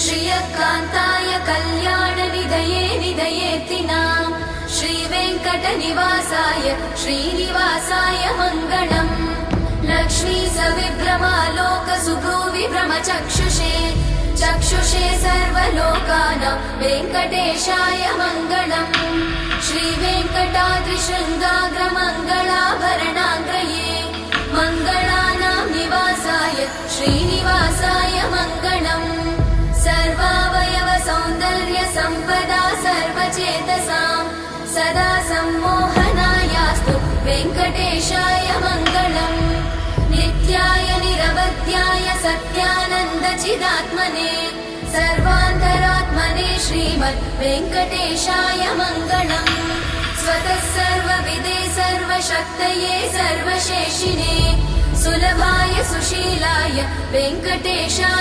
श्रियकान्ताय कल्याणनिधये निधयेऽर्थिनाम् श्रीवेङ्कटनिवासाय श्रीनिवासाय मङ्गलम्। लक्ष्मी सविभ्रमालोकसुभ्रूविभ्रमचक्षुषे चक्षुषे सर्वलोकानां वेङ्कटेशाय मङ्गलम्। श्रीवेङ्कटाद्रिशृङ्गाग्रमङ्गलाभरणाग्रये मङ्गलानां निवासाय श्रीनिवासाय मङ्गलम्। सर्वावयव सौन्दर्य सम्पदा सर्वचेतसां सदा सम्मोहनायास्तु वेङ्कटेशाय मङ्गलम्। नित्याय निरवध्याय सत्यानन्दचिदात्मने सर्वान्तरात्मने श्रीमद् वेङ्कटेशाय मङ्गलम्। स्वतः सर्वविदे सर्वशक्तये सर्वशेषिणे सुलभाय सुशीलाय वेङ्कटेशाय